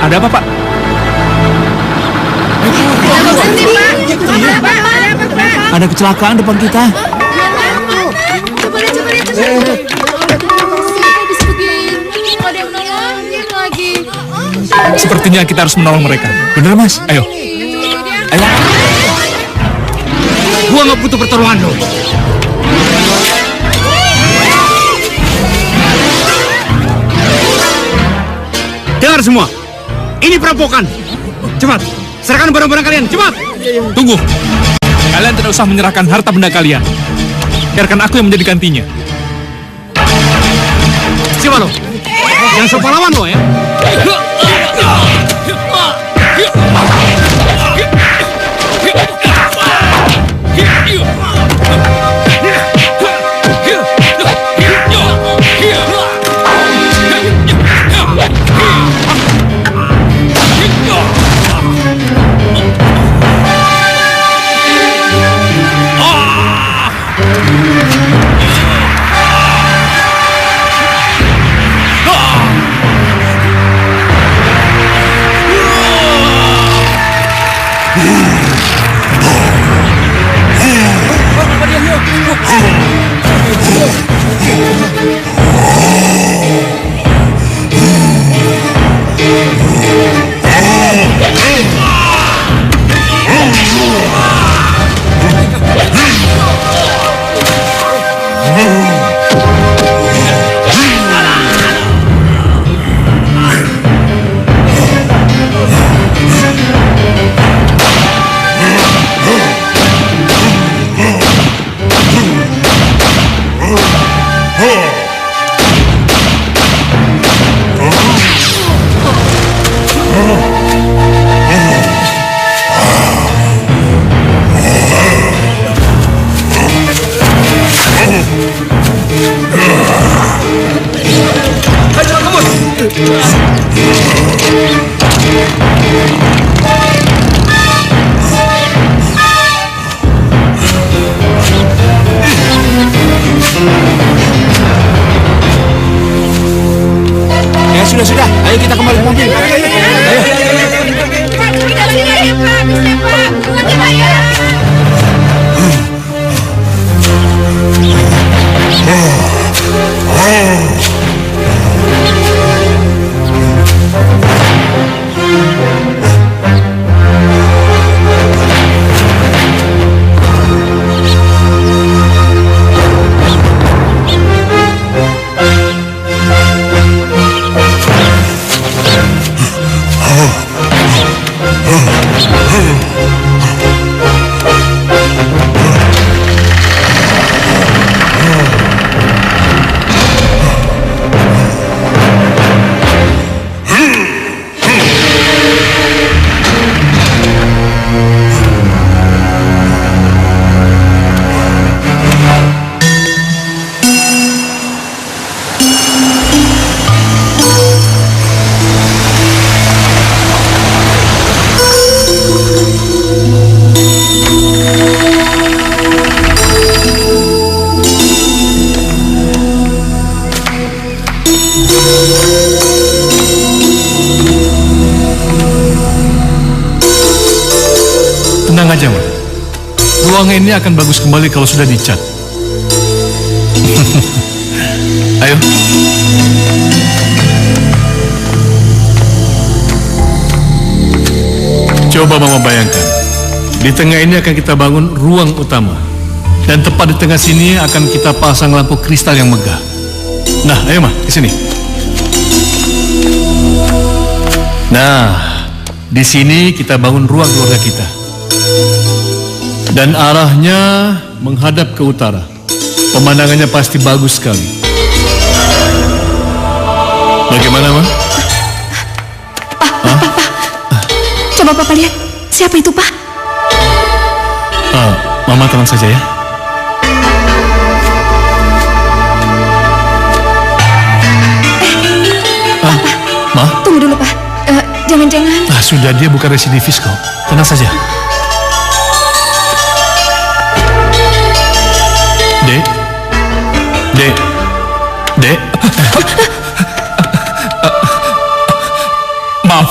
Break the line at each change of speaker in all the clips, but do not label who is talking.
Ada apa, Pak?
Ada kecelakaan depan kita.
Sepertinya kita harus menolong mereka.
Bener, Mas?
Ayo.
Ayo.
Gua nggak butuh pertolongan lo. Dengar semua, ini perampokan. Cepat, serahkan barang-barang kalian, cepat.
Tunggu. Kalian tidak usah menyerahkan harta benda kalian. Biarkan aku yang menjadi gantinya.
Siapa lo? Yang sok pahlawan lo ya?
Sudah. Ayo kita kembali ke mobil. Ayo.
Tenang aja, Ma. Ruangan ini akan bagus kembali kalau sudah dicat. Ayo. Coba Mama bayangkan, di tengah ini akan kita bangun ruang utama. Dan tepat di tengah sini akan kita pasang lampu kristal yang megah. Nah, ayo Ma, ke sini. Nah, di sini kita bangun ruang keluarga kita. Dan arahnya menghadap ke utara. Pemandangannya pasti bagus sekali. Bagaimana, Ma?
Pak. Coba Papa lihat. Siapa itu, Pak?
Mama tenang saja ya. Ma?
Tunggu dulu, Pak. Jangan-jangan...
Sudah, dia bukan residivis kok. Tenang saja. Dek. Maaf,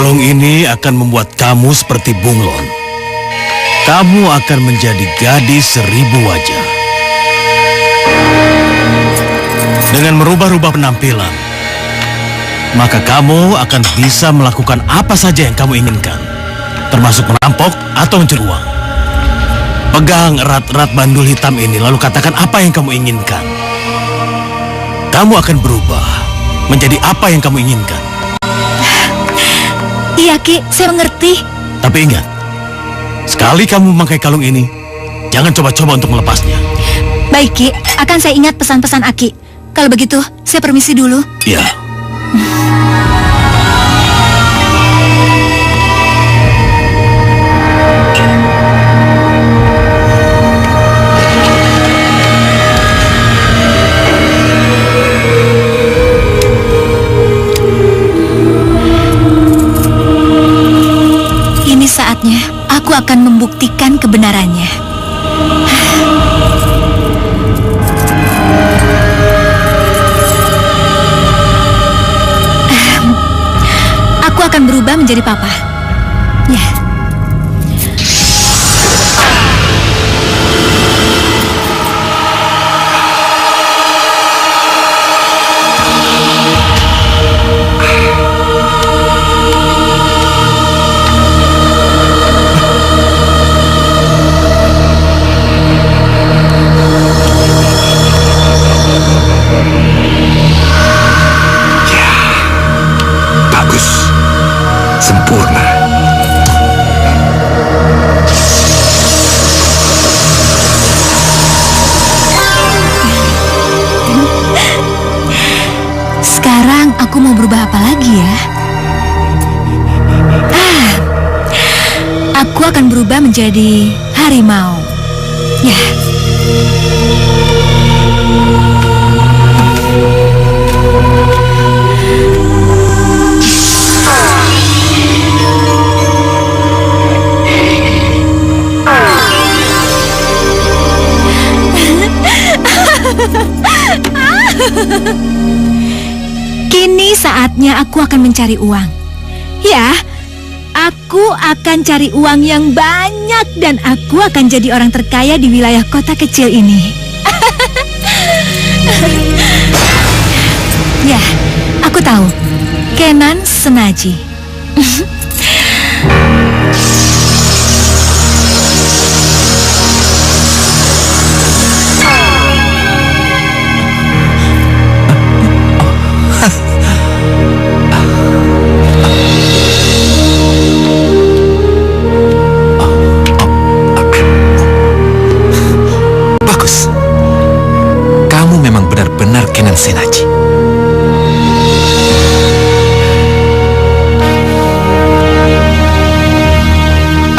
Kalung ini akan membuat kamu seperti bunglon. Kamu akan menjadi gadis 1000 wajah. Dengan merubah-rubah penampilan, maka kamu akan bisa melakukan apa saja yang kamu inginkan, termasuk merampok atau mencuri uang. Pegang erat-erat bandul hitam ini, lalu katakan apa yang kamu inginkan. Kamu akan berubah menjadi apa yang kamu inginkan.
Iya, Ki, saya mengerti.
Tapi ingat, sekali kamu memakai kalung ini, jangan coba-coba untuk melepasnya.
Baik, Ki, akan saya ingat pesan-pesan Aki. Kalau begitu, saya permisi dulu.
Ya.
Ini saatnya aku akan membuktikan kebenarannya. Aku akan berubah menjadi papa. Ya.
Bagus. Sempurna.
Sekarang aku mau berubah apa lagi ya? Aku akan berubah menjadi harimau. Ya. Kini saatnya aku akan mencari uang. Ya, aku akan cari uang yang banyak dan aku akan jadi orang terkaya di wilayah kota kecil ini. Ya, aku tahu. Kenan Senaji.
Bagus. Kamu memang benar-benar Kenan Senaji.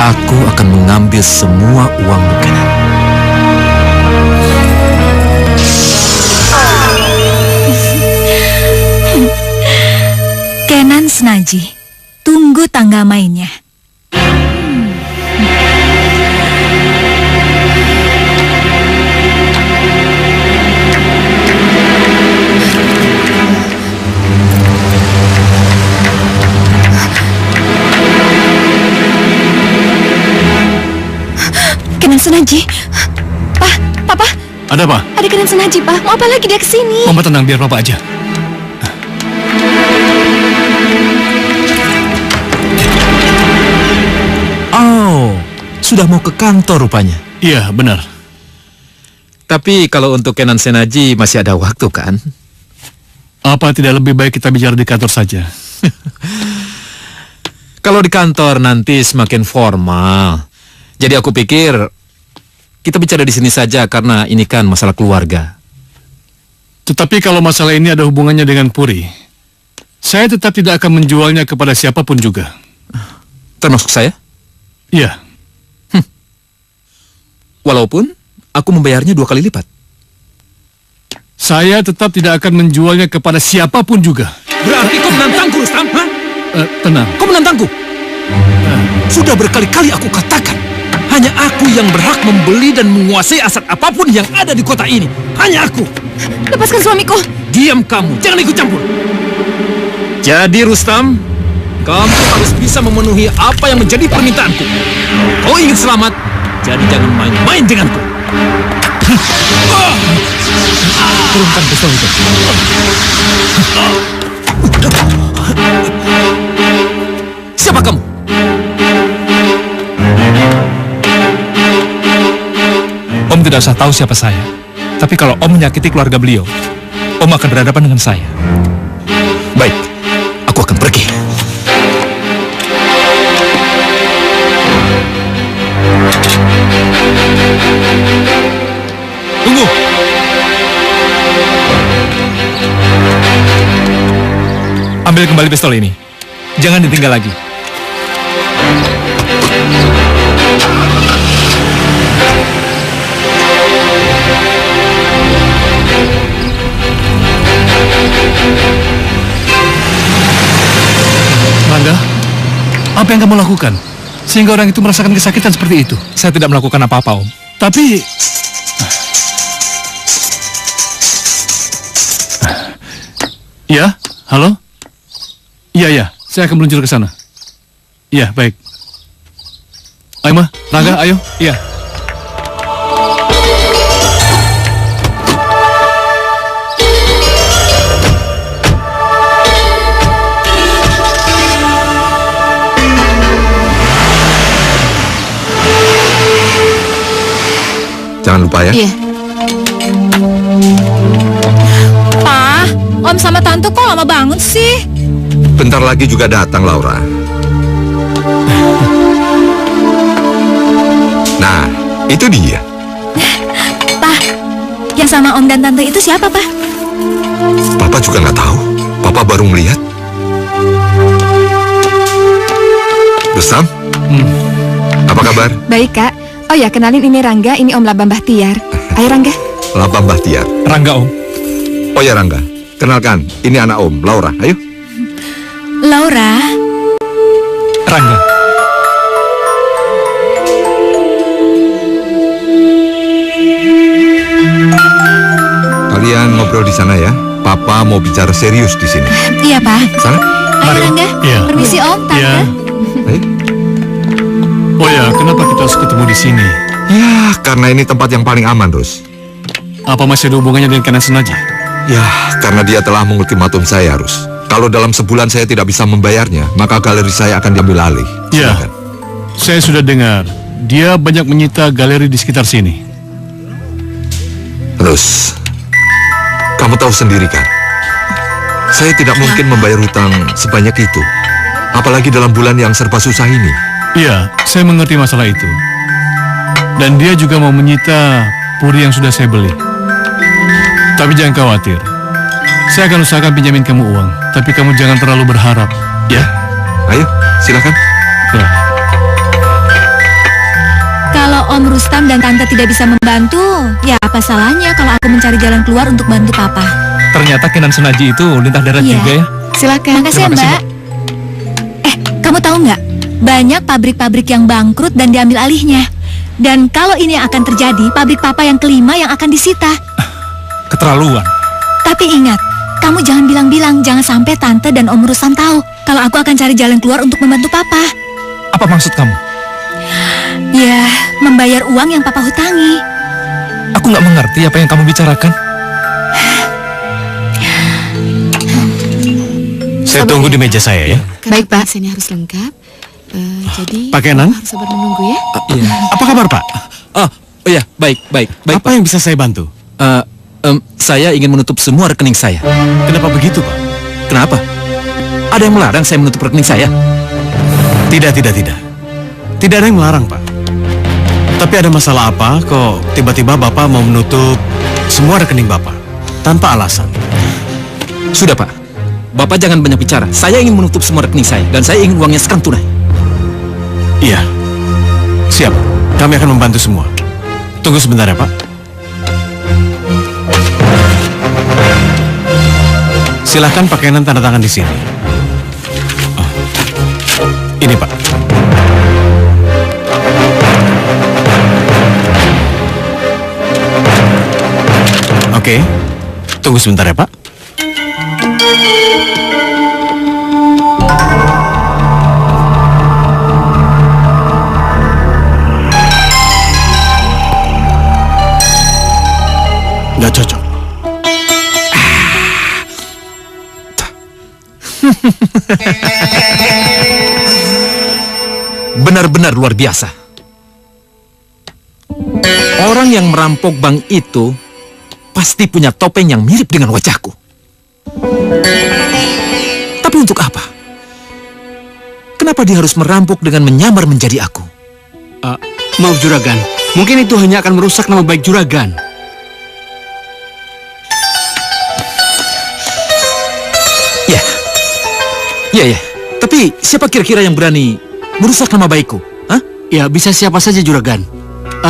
Aku akan mengambil semua uangmu, Kenan.
Kenan Senaji, tunggu tangga mainnya. Kenan Senaji, Papa.
Ada apa?
Ada Kenan Senaji, Pak. Mau apa lagi dia kesini?
Mama tenang, biar Papa aja.
Oh, sudah mau ke kantor rupanya.
Iya, benar.
Tapi kalau untuk Kenan Senaji masih ada waktu kan?
Apa tidak lebih baik kita bicara di kantor saja?
Kalau di kantor nanti semakin formal. Jadi aku pikir kita bicara di sini saja karena ini kan masalah keluarga.
Tetapi kalau masalah ini ada hubungannya dengan Puri, saya tetap tidak akan menjualnya kepada siapapun juga.
Termasuk saya?
Iya.
Walaupun aku membayarnya 2 kali lipat.
Saya tetap tidak akan menjualnya kepada siapapun juga.
Berarti kau menantangku, Rustam? Hah?
Tenang.
Kau menantangku? Sudah berkali-kali aku katakan, hanya aku yang berhak membeli dan menguasai aset apapun yang ada di kota ini. Hanya aku.
Lepaskan suamiku.
Diam kamu, jangan ikut campur. Jadi Rustam, Kamu harus bisa memenuhi apa yang menjadi permintaanku. Kau ingin selamat, jadi jangan main-main denganku. Turunkan pistol itu. Siapa kamu?
Om tidak usah tahu siapa saya. Tapi kalau Om menyakiti keluarga beliau, Om akan berhadapan dengan saya.
Baik, aku akan pergi.
Tunggu! Ambil kembali pistol ini. Jangan ditinggal lagi.
Rangga, apa yang kamu lakukan? Sehingga orang itu merasakan kesakitan seperti itu.
Saya tidak melakukan apa-apa, Om.
Tapi... Ya, halo? Iya, saya akan meluncur ke sana. Iya, baik. Ayo, Ma, Rangga, ayo. Iya.
Jangan lupa ya.
Iya.
Pa, Om sama Tante kok lama banget sih?
Bentar lagi juga datang, Laura. Nah, itu dia.
Pa, yang sama Om dan Tante itu siapa, Pa?
Papa juga nggak tahu. Papa baru melihat. Rustam? Apa kabar?
Baik, Kak. Oh ya, kenalin ini Rangga, ini Om Labang Bahtiar. Ayo, Rangga.
Labang Bahtiar.
Rangga, Om.
Oh ya, Rangga. Kenalkan, ini anak Om, Laura. Ayo.
Laura.
Rangga.
Kalian ngobrol di sana ya. Papa mau bicara serius di sini.
Iya, Pa.
Sana?
Ayo, Rangga.
Iya.
Permisi, Om, Tante.
Iya.
Ayo.
Oh ya, kenapa kita harus ketemu di sini?
Ya, karena ini tempat yang paling aman, Rus.
Apa masih ada hubungannya dengan kanan sengaja?
Ya, karena dia telah mengultimatum saya, Rus. Kalau dalam sebulan saya tidak bisa membayarnya, maka galeri saya akan diambil alih.
Ya,
Silakan.
saya sudah dengar. Dia banyak menyita galeri di sekitar sini.
Rus, kamu tahu sendiri kan? Saya tidak mungkin membayar hutang sebanyak itu. Apalagi dalam bulan yang serba susah ini.
Iya, saya mengerti masalah itu. Dan dia juga mau menyita puri yang sudah saya beli. Tapi jangan khawatir. Saya akan usahakan pinjamin kamu uang. Tapi kamu jangan terlalu berharap, ya?
Ayo, silakan.
Ya.
Kalau Om Rustam dan Tante tidak bisa membantu, ya apa salahnya kalau aku mencari jalan keluar untuk bantu Papa?
Ternyata Kinan Senaji itu lintah darat
Iya.
juga ya.
Silakan.
Makasih ya,
Terima kasih,
Mbak. Kamu tahu nggak? Banyak pabrik-pabrik yang bangkrut dan diambil alihnya. Dan kalau ini yang akan terjadi, pabrik Papa yang kelima yang akan disita.
Keterlaluan.
Tapi ingat, kamu jangan bilang-bilang, jangan sampai Tante dan Om Rustam tahu kalau aku akan cari jalan keluar untuk membantu Papa.
Apa maksud kamu?
Ya, membayar uang yang Papa hutangi.
Aku nggak mengerti apa yang kamu bicarakan.
Saya tunggu di meja saya ya.
Baik, Pak. Ini harus lengkap. Jadi,
Pak Kenan?
harus sabar menunggu ya.
Iya.
Apa kabar, Pak?
Oh iya, baik,
Apa
Pak.
yang bisa saya bantu?
Saya ingin menutup semua rekening saya.
Kenapa begitu, Pak?
Kenapa? Ada yang melarang saya menutup rekening saya?
Tidak. Tidak ada yang melarang, Pak. Tapi ada masalah apa kok tiba-tiba Bapak mau menutup semua rekening Bapak tanpa alasan?
Sudah, Pak. Bapak jangan banyak bicara. Saya ingin menutup semua rekening saya dan saya ingin uangnya sekarang tunai.
Iya. Siap. Kami akan membantu semua. Tunggu sebentar ya, Pak. Silahkan Pak Kenan tanda tangan di sini. Oh. Ini, Pak. Oke. Tunggu sebentar ya, Pak.
Benar-benar luar biasa. Orang yang merampok bank itu pasti punya topeng yang mirip dengan wajahku. Tapi untuk apa? Kenapa dia harus merampok dengan menyamar menjadi aku?
Maaf Juragan, mungkin itu hanya akan merusak nama baik Juragan.
Ya. Tapi siapa kira-kira yang berani merusak nama baikku? Hah?
Ya, bisa siapa saja Juragan.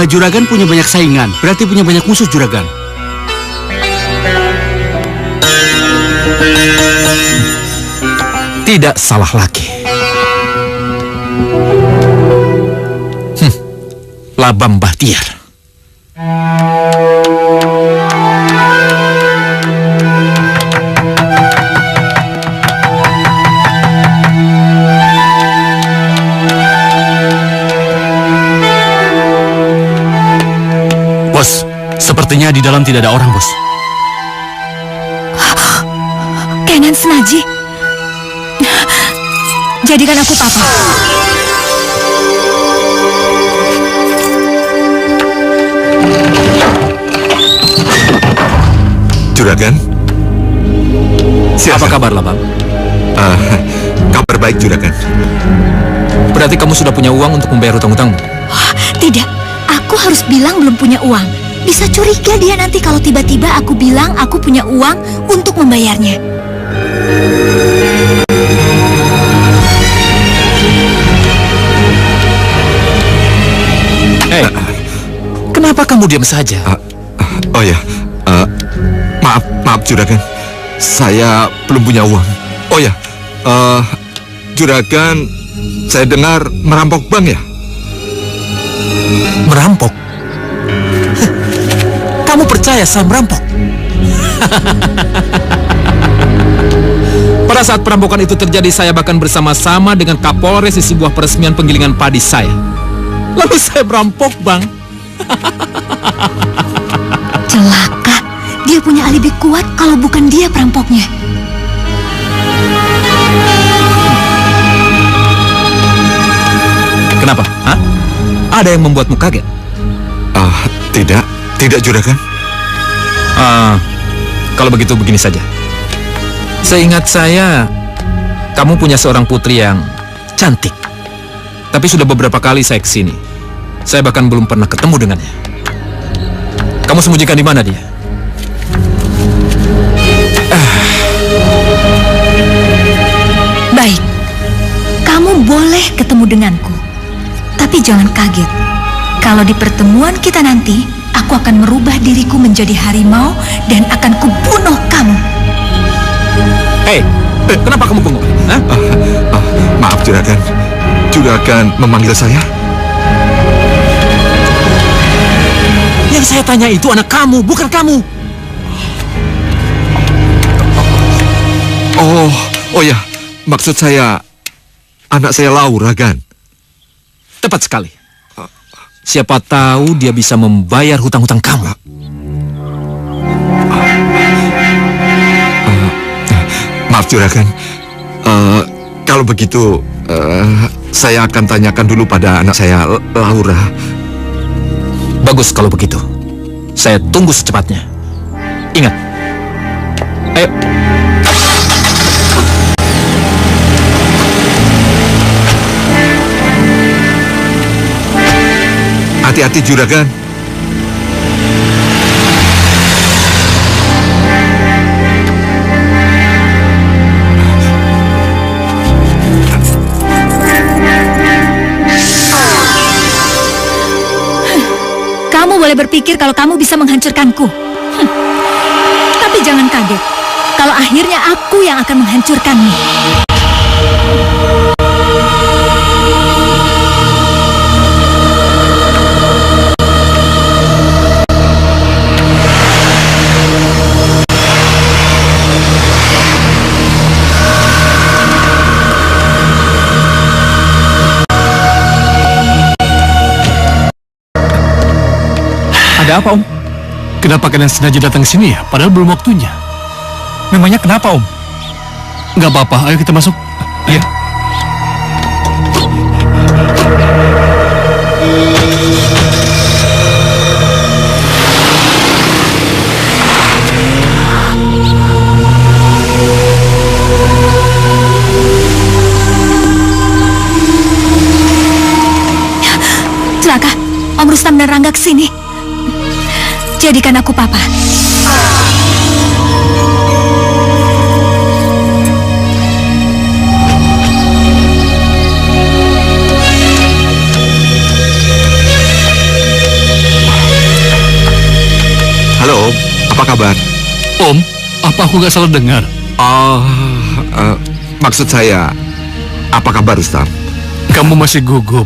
Juragan punya banyak saingan, berarti punya banyak musuh Juragan.
Tidak salah lagi. Labam Bahtiar.
Bos, sepertinya di dalam tidak ada orang, Bos.
Kenan Senaji. Jadikan aku papa.
Juragan?
Apa kabar, Labam?
Kabar baik, Juragan.
Berarti kamu sudah punya uang untuk membayar hutang-hutangmu?
Tidak, aku harus bilang belum punya uang. Bisa curiga dia nanti kalau tiba-tiba aku bilang aku punya uang untuk membayarnya.
Hei, kenapa kamu diam saja?
Oh ya, maaf Juragan. Saya belum punya uang. Oh ya, Juragan, saya dengar merampok bank ya?
Merampok? Kamu percaya saya merampok? Pada saat perampokan itu terjadi, saya bahkan bersama-sama dengan Kapolres di sebuah peresmian penggilingan padi saya. Lalu saya merampok, Bang.
Celaka, dia punya alibi kuat kalau bukan dia perampoknya.
Kenapa? Hah? Ada yang membuatmu kaget?
Tidak Juragan.
Kalau begitu begini saja. Seingat saya, kamu punya seorang putri yang cantik. Tapi sudah beberapa kali saya kesini. Saya bahkan belum pernah ketemu dengannya. Kamu sembunyikan di mana dia?
Baik, kamu boleh ketemu denganku. Tapi jangan kaget. Kalau di pertemuan kita nanti, aku akan merubah diriku menjadi harimau dan akan kubunuh kamu.
Hei, kenapa kamu bengong? Hah?
Maaf Juragan. Juragan memanggil saya?
Yang saya tanya itu anak kamu, bukan kamu.
Oh ya, maksud saya anak saya Laura, kan?
Tepat sekali. Siapa tahu dia bisa membayar hutang-hutang kamu.
Maaf Juragan. Kalau begitu, saya akan tanyakan dulu pada anak saya Laura.
Bagus kalau begitu. Saya tunggu secepatnya. Ingat. Ayo.
Hati-hati Juragan.
Kamu boleh berpikir kalau kamu bisa menghancurkanku. Tapi jangan kaget kalau akhirnya aku yang akan menghancurkanmu.
Ada apa, Om?
Kenapa kalian sengaja datang ke sini ya? Padahal belum waktunya.
Memangnya kenapa, Om?
Nggak apa-apa, ayo kita masuk.
Iya.
Celaka, Om Rustam dan Rangga kesini. Jadikan aku papa.
Halo, apa kabar?
Om, apa aku nggak salah dengar?
Oh, maksud saya, apa kabar Rustam?
Kamu masih gugup,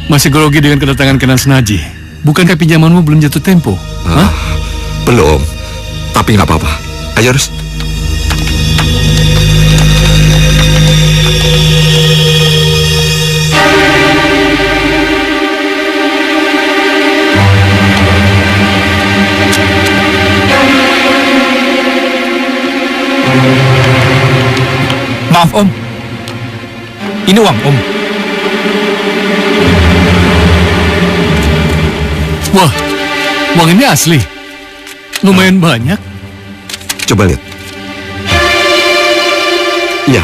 masih grogi dengan kedatangan Kenan Senaji. Bukankah pinjamanmu belum jatuh tempo? Hah?
Belum, tapi nggak apa-apa. Ayo, Rus.
Maaf Om. Ini uang Om.
Wah, uang ini asli. Lumayan banyak.
Coba lihat. Ya,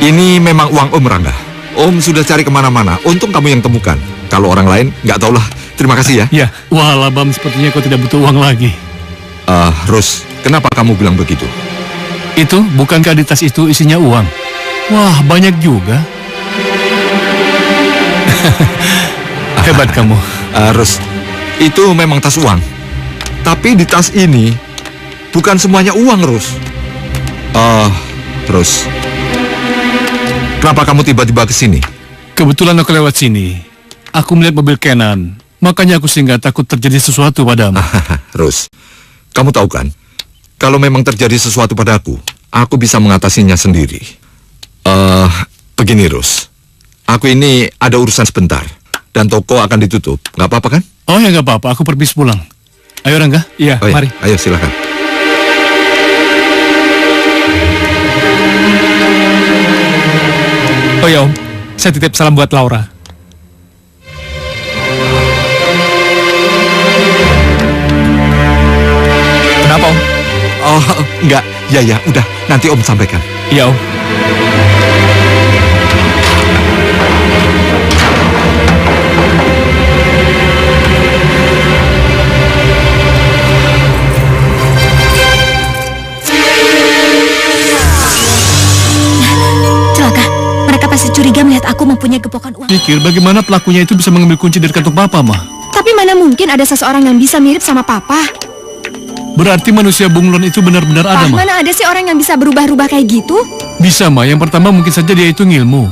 ini memang uang Om Rangga. Om sudah cari kemana-mana. Untung kamu yang temukan. Kalau orang lain, nggak tahulah. Terima kasih ya.
Ya, wah Labam, sepertinya kau tidak butuh uang lagi.
Rus, kenapa kamu bilang begitu?
Itu, bukankah di tas itu isinya uang? Wah, banyak juga. Hebat kamu.
Rus, itu memang tas uang. Tapi di tas ini bukan semuanya uang, Rus. Terus kenapa kamu tiba-tiba ke sini?
Kebetulan aku lewat sini. Aku melihat mobil Kenan. Makanya aku singgah, takut terjadi sesuatu padamu.
Rus, kamu tahu kan? Kalau memang terjadi sesuatu padaku bisa mengatasinya sendiri. Begini, Rus. Aku ini ada urusan sebentar. Dan toko akan ditutup. Nggak apa-apa kan?
Oh ya, nggak apa-apa. Aku permisi pulang. Ayo, Rangga.
Iya,
Oh, ya.
mari.
Ayo, silakan.
Oh ya Om, saya titip salam buat Laura. Kenapa Om?
Oh, enggak. Ya, udah. Nanti Om sampaikan.
Iya Om.
Celaka, mereka pasti curiga melihat aku mempunyai gepokan uang.
Pikir bagaimana pelakunya itu bisa mengambil kunci dari kantong Papa, mah.
Tapi mana mungkin ada seseorang yang bisa mirip sama Papa?
Berarti manusia bunglon itu benar-benar ada,
Pak,
mah.
mana ada sih orang yang bisa berubah-ubah kayak gitu?
Bisa, mah. Yang pertama mungkin saja dia itu ngilmu.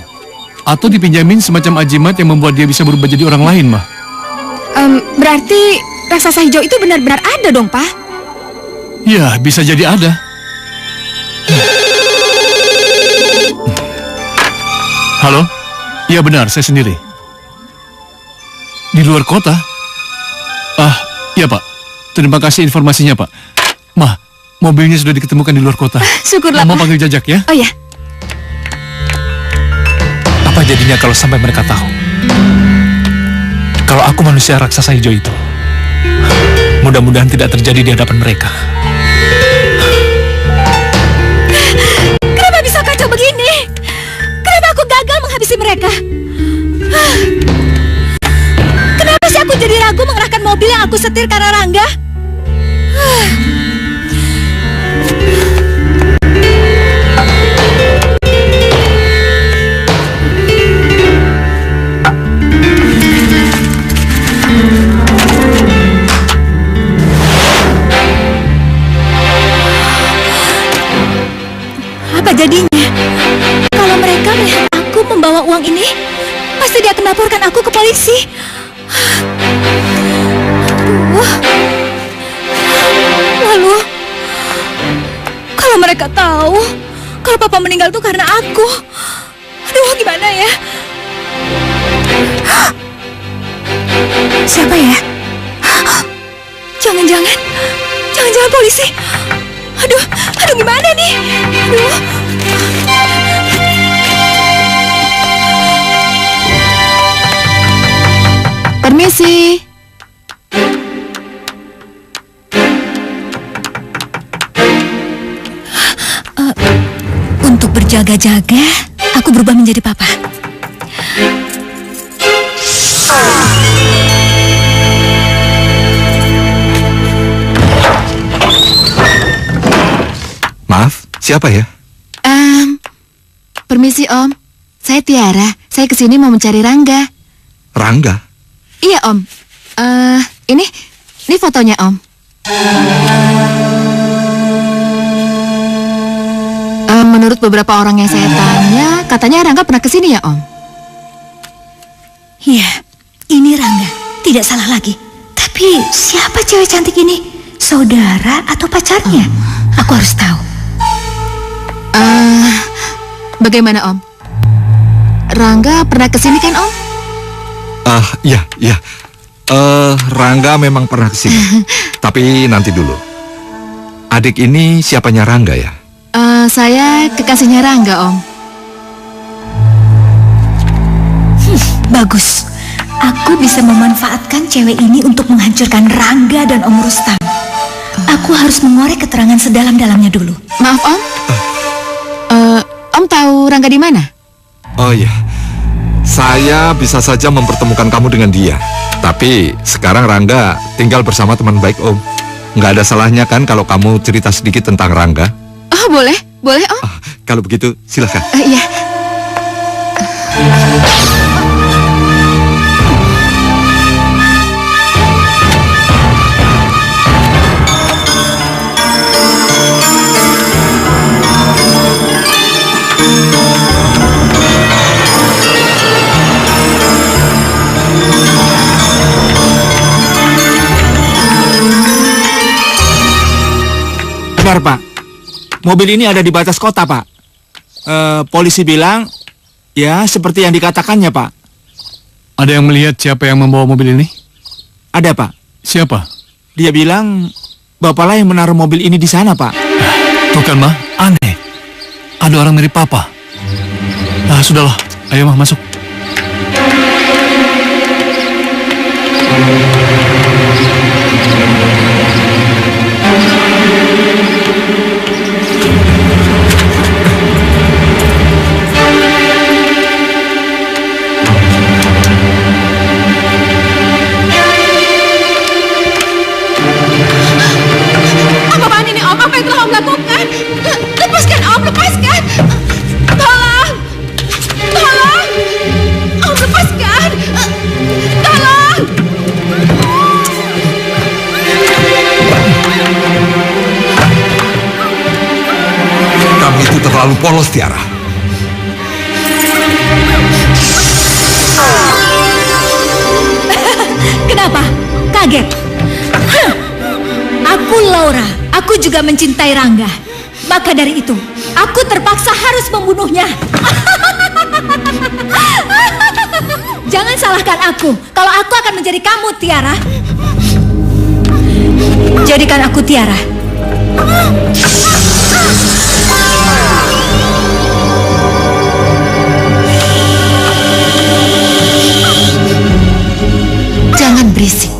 Atau dipinjamin semacam ajimat yang membuat dia bisa berubah jadi orang lain, mah.
Berarti raksasa hijau itu benar-benar ada dong, Pak?
Ya, bisa jadi ada. Halo? Iya benar, saya sendiri. Di luar kota? Iya Pak. Terima kasih informasinya Pak. Mah, mobilnya sudah diketemukan di luar kota.
Syukurlah,
Mama
Pak.
panggil Jajak ya.
Oh ya,
Apa jadinya kalau sampai mereka tahu? Kalau aku manusia raksasa hijau itu. Mudah-mudahan tidak terjadi di hadapan mereka.
Kenapa bisa kacau begini? Kenapa aku gagal menghabisi mereka? Kenapa sih aku jadi ragu mengerahkan mobil yang aku setir karena Rangga? Apa jadinya? Kalau mereka melihat aku membawa uang ini, pasti dia akan laporkan aku ke polisi. Aduh. Lalu, kalau mereka tahu kalau Papa meninggal itu karena aku, aduh gimana ya? Siapa ya? Jangan-jangan polisi. Aduh gimana nih? Aduh. jaga-jaga, aku berubah menjadi papa.
Maaf, siapa ya?
Permisi Om, saya Tiara. Saya kesini mau mencari Rangga.
Rangga?
Iya Om. Ini fotonya Om. Menurut beberapa orang yang saya tanya, katanya Rangga pernah kesini ya Om?
Iya, ini Rangga. Tidak salah lagi. Tapi siapa cewek cantik ini? Saudara atau pacarnya? Aku harus tahu.
Bagaimana Om? Rangga pernah kesini kan Om?
Iya. Rangga memang pernah kesini. Tapi nanti dulu. Adik ini siapanya Rangga ya?
Saya kekasihnya Rangga Om.
Bagus. Aku bisa memanfaatkan cewek ini untuk menghancurkan Rangga dan Om Rustam. Aku harus mengorek keterangan sedalam-dalamnya dulu.
Maaf Om. Om tahu Rangga di mana?
Oh iya. Saya bisa saja mempertemukan kamu dengan dia. Tapi sekarang Rangga tinggal bersama teman baik Om. Nggak ada salahnya kan kalau kamu cerita sedikit tentang Rangga?
Oh boleh Om.
Kalau begitu silakan.
Iya.
Benar Pak, mobil ini ada di batas kota Pak. Polisi bilang, ya seperti yang dikatakannya Pak.
Ada yang melihat siapa yang membawa mobil ini?
Ada Pak.
Siapa?
Dia bilang, bapaklah yang menaruh mobil ini di sana Pak.
Tuh kan mah, aneh. Ada orang mirip papa. Nah sudahlah, ayo mah masuk.
Apaan ini Om? Apa yang telah Om lakukan? Lepaskan Om, lepaskan. Tolong. Om lepaskan. Tolong.
Kamu itu terlalu polos, Tiara.
Kenapa? Kaget? Aku Laura. Aku juga mencintai Rangga. Maka dari itu, aku terpaksa harus membunuhnya. Jangan salahkan aku kalau aku akan menjadi kamu, Tiara. Jadikan aku Tiara.
Jangan berisik.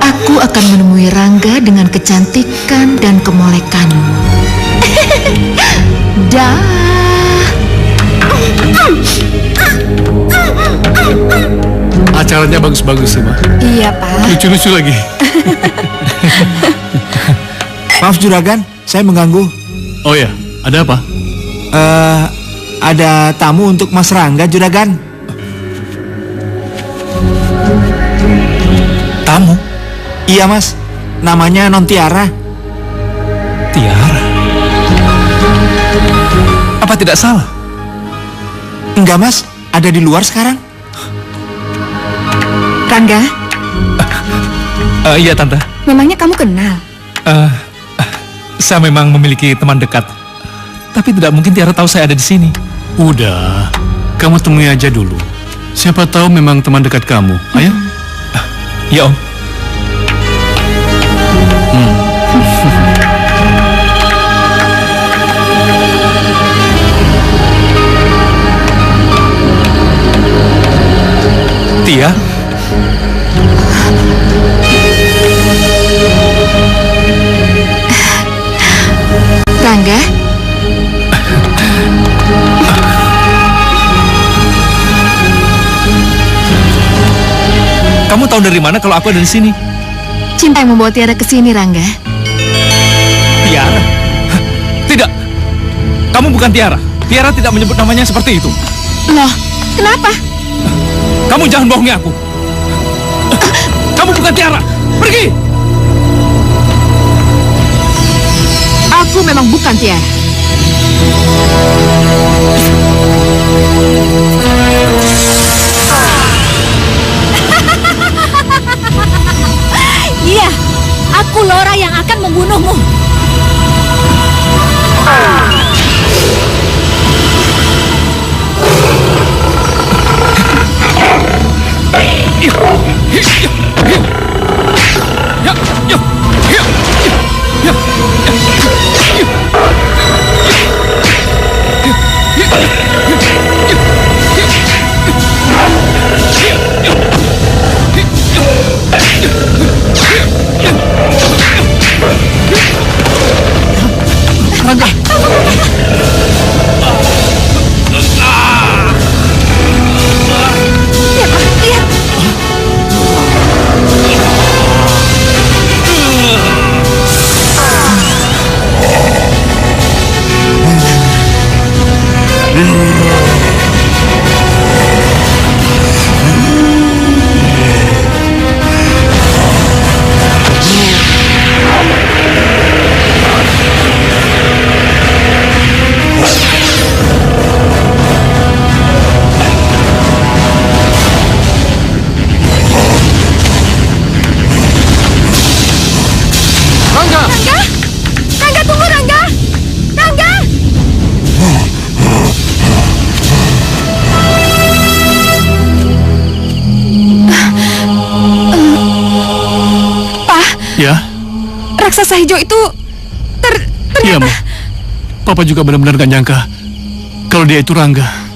Aku akan menemui Rangga dengan kecantikan dan kemolekanmu. Dah.
Acaranya bagus-bagus sih, Ma.
Iya, Pak.
Lucu-lucu lagi.
Maaf Juragan, saya mengganggu.
Oh ya, ada apa?
Ada tamu untuk Mas Rangga Juragan.
Tamu?
Iya Mas, namanya Non Tiara.
Tiara? Apa tidak salah?
Enggak Mas, ada di luar sekarang.
Rangga,
Iya Tante.
memangnya kamu kenal?
Saya memang memiliki teman dekat. Tapi tidak mungkin Tiara tahu saya ada di sini.
Udah, kamu temui aja dulu. Siapa tahu memang teman dekat kamu. Ayo.
Ya Om. Tia?
Rangga,
tahu dari mana kalau aku ada di sini?
Cinta yang membawa Tiara ke sini, Rangga.
Tiara? Hah, tidak. Kamu bukan Tiara. Tiara tidak menyebut namanya seperti itu.
Loh, kenapa?
Kamu jangan bohongi aku. Kamu bukan Tiara. Pergi.
Aku memang bukan Tiara.
Iya, aku Laura yang akan membunuhmu.
Rangga,
Rangga, tunggu, Rangga! Rangga! Pak,
Ya,
raksasa hijau itu
iya,
ternyata...
Ma. Papa juga benar-benar gak nyangka kalau dia itu Rangga.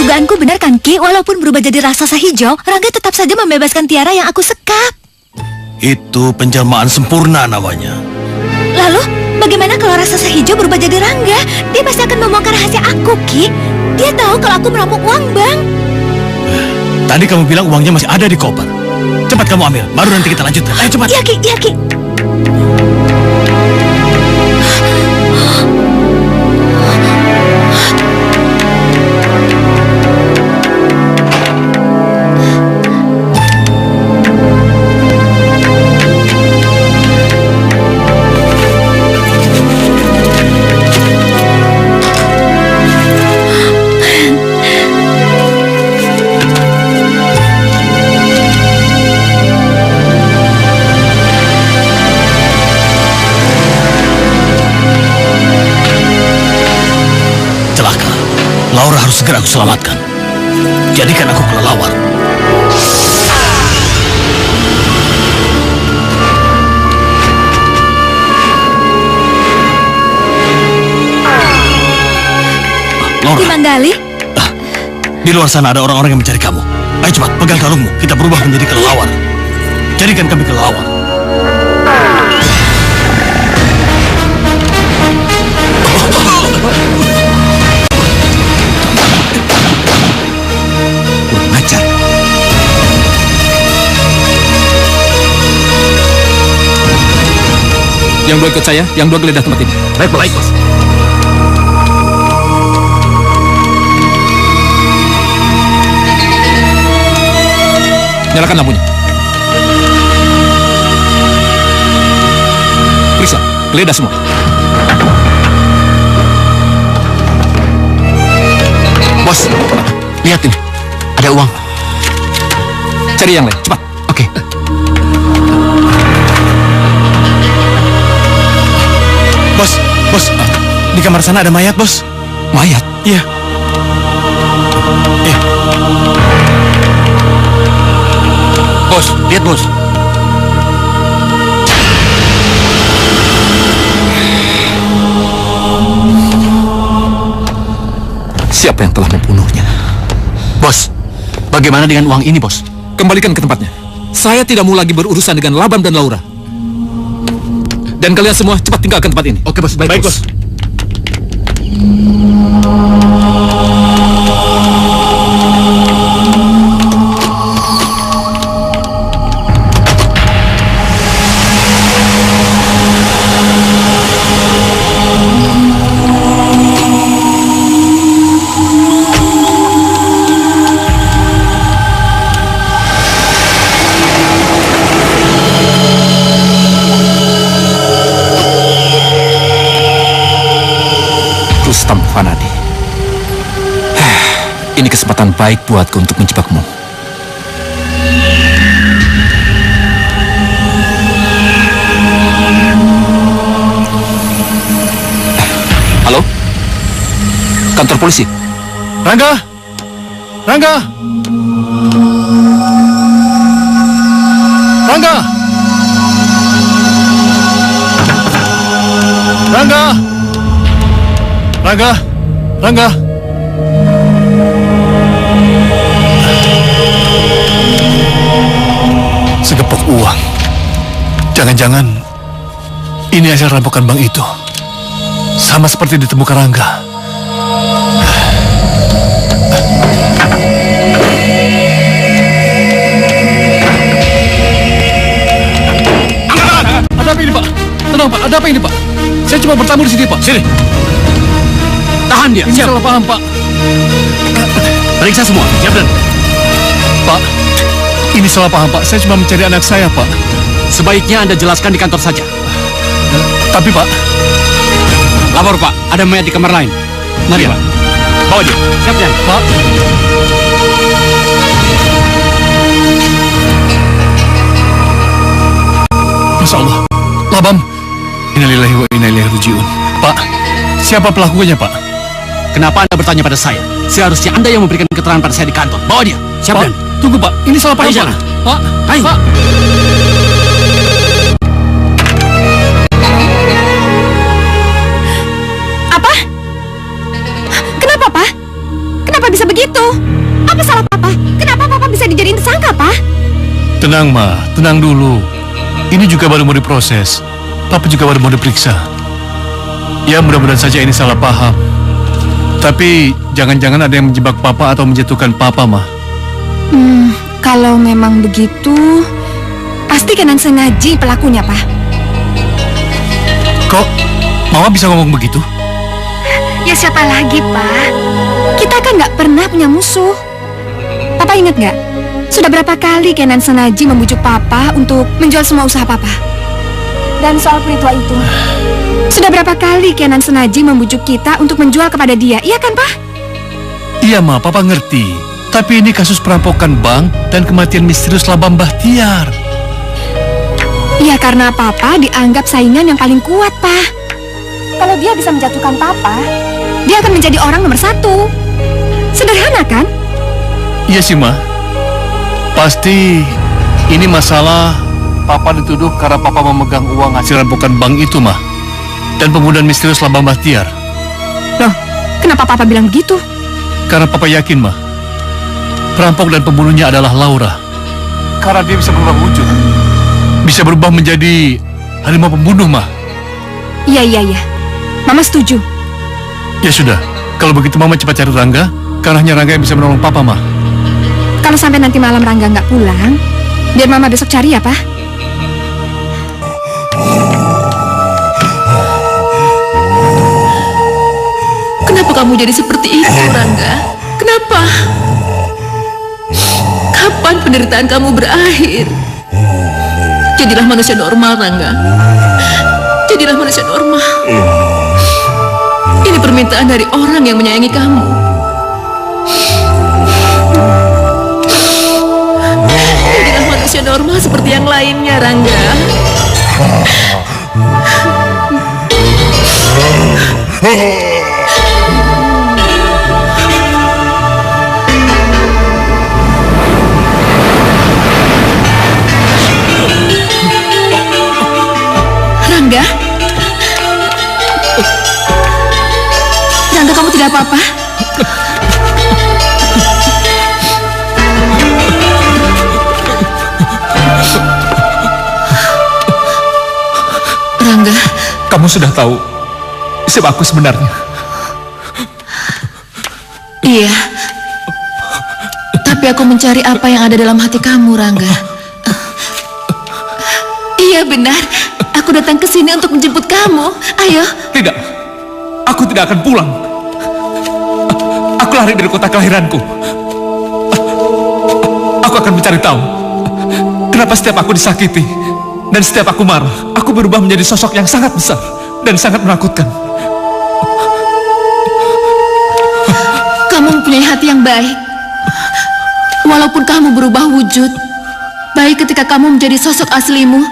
Dugaanku benar kan, Ki? Walaupun berubah jadi raksasa hijau, Rangga tetap saja membebaskan Tiara yang aku sekap.
Itu penjelmaan sempurna namanya.
Lalu, bagaimana kalau raksasa hijau berubah jadi Rangga? Dia pasti akan membongkar rahasia aku, Ki. Dia tahu kalau aku merampok uang bank.
Tadi kamu bilang uangnya masih ada di koper. Cepat kamu ambil, baru nanti kita lanjutkan. Ayo cepat.
Iya, Ki. Iya, Ki.
selamatkan. Jadikan aku kelelawar. Laura,
Ki Manggali,
di luar sana ada orang-orang yang mencari kamu. Ayo cepat, pegang kalungmu. Kita berubah menjadi kelelawar. Jadikan kami kelelawar.
Kurang ajar. Yang dua ikut saya, yang dua geledah tempat ini. Baik, bos. Nyalakan lampunya. Periksa, geledah semua. Bos, lihat ini. Ada uang. Cari yang lain, cepat. Oke.
Bos, di kamar sana ada mayat, bos.
Mayat?
Iya.
Bos, lihat bos. Siapa yang telah membunuhnya? Bos, bagaimana dengan uang ini, bos? Kembalikan ke tempatnya. Saya tidak mau lagi berurusan dengan Labam dan Laura. Dan kalian semua cepat tinggalkan tempat ini. Oke, bos. Baik, bos. Rustam Fanadi. Ini kesempatan baik buatku untuk menjebakmu. Halo? Kantor polisi?
Rangga! Rangga! Rangga! Rangga! Rangga! Rangga! Segepok uang. Jangan-jangan ini hasil rampokan bank itu. Sama seperti ditemukan Rangga. Ada apa ini, Pak? Tenang, Pak. Ada apa ini, Pak? Saya cuma bertamu di sini, Pak. Sini. Tahan dia. Ini salah paham, Pak.
Periksa semua. Siap, Dan.
Pak, ini salah paham, Pak. Saya cuma mencari anak saya, Pak.
Sebaiknya Anda jelaskan di kantor saja.
Tapi, Pak.
Lapor, Pak. Ada mayat di kamar lain. Mari, Pak. Bawa dia. Siap, Dan.
Pak. Masya Allah. Labam. Innalillahi wa inna ilaihi raji'un. Pak, siapa pelakunya, Pak?
Kenapa Anda bertanya pada saya? Seharusnya Anda yang memberikan keterangan pada saya di kantor. Bawa dia. Siap,
Pak,
Dan.
tunggu, Pak. Ini salah paham,
Ayo,
Pak.
jalan.
Pak,
Ayo.
Pak.
Apa? Kenapa, Pak? Kenapa bisa begitu? Apa salah Papa? Kenapa Papa bisa dijadiin tersangka, Pak?
Tenang, Ma. Tenang dulu. Ini juga baru mau diproses. Papa juga baru mau diperiksa. Ya, mudah-mudahan saja ini salah paham. Tapi jangan-jangan ada yang menjebak Papa atau menjatuhkan Papa, Ma.
Kalau memang begitu, pasti Kenan sengaja pelakunya, Pak.
Kok Mama bisa ngomong begitu?
Ya siapa lagi, Pak? Kita kan nggak pernah punya musuh. Papa ingat nggak? Sudah berapa kali Kenan sengaja membujuk Papa untuk menjual semua usaha Papa? Dan soal peritua itu, sudah berapa kali Kenan sengaja membujuk kita untuk menjual kepada dia, iya kan, Pak?
Iya, Ma. Papa ngerti. Tapi ini kasus perampokan bank dan kematian misterius Labam Bahtiar.
Ya karena Papa dianggap saingan yang paling kuat, Pak. Kalau dia bisa menjatuhkan Papa, dia akan menjadi orang nomor 1. Sederhana kan?
Iya sih, Ma. Pasti ini masalah Papa dituduh karena Papa memegang uang hasil rampokan bank itu, Ma. Dan pembunuhan misterius Lambang Bahtiar.
Loh, kenapa Papa bilang begitu?
Karena Papa yakin, Ma, perampok dan pembunuhnya adalah Laura. Karena dia bisa berubah wujud. Bisa berubah menjadi harimau pembunuh, Ma.
Iya. Mama setuju.
Ya sudah, kalau begitu Mama cepat cari Rangga, karena hanya Rangga yang bisa menolong Papa, Ma.
Kalau sampai nanti malam Rangga nggak pulang, biar Mama besok cari ya, Pak.
Kenapa kamu jadi seperti itu, Rangga? Kenapa? Kapan penderitaan kamu berakhir? Jadilah manusia normal, Rangga. Jadilah manusia normal. Ini permintaan dari orang yang menyayangi kamu. Jadilah manusia normal seperti yang lainnya, Rangga. Rangga? Rangga, kamu tidak apa-apa? Rangga,
Kamu sudah tahu siapa aku sebenarnya.
iya. Tapi aku mencari apa yang ada dalam hati kamu, Rangga. Iya, benar. Aku datang ke sini untuk menjemput kamu. Ayo.
Tidak, aku tidak akan pulang. Aku lari dari kota kelahiranku. Aku akan mencari tahu kenapa setiap aku disakiti dan setiap aku marah, aku berubah menjadi sosok yang sangat besar dan sangat menakutkan.
Kamu mempunyai hati yang baik. Walaupun kamu berubah wujud, baik ketika kamu menjadi sosok aslimu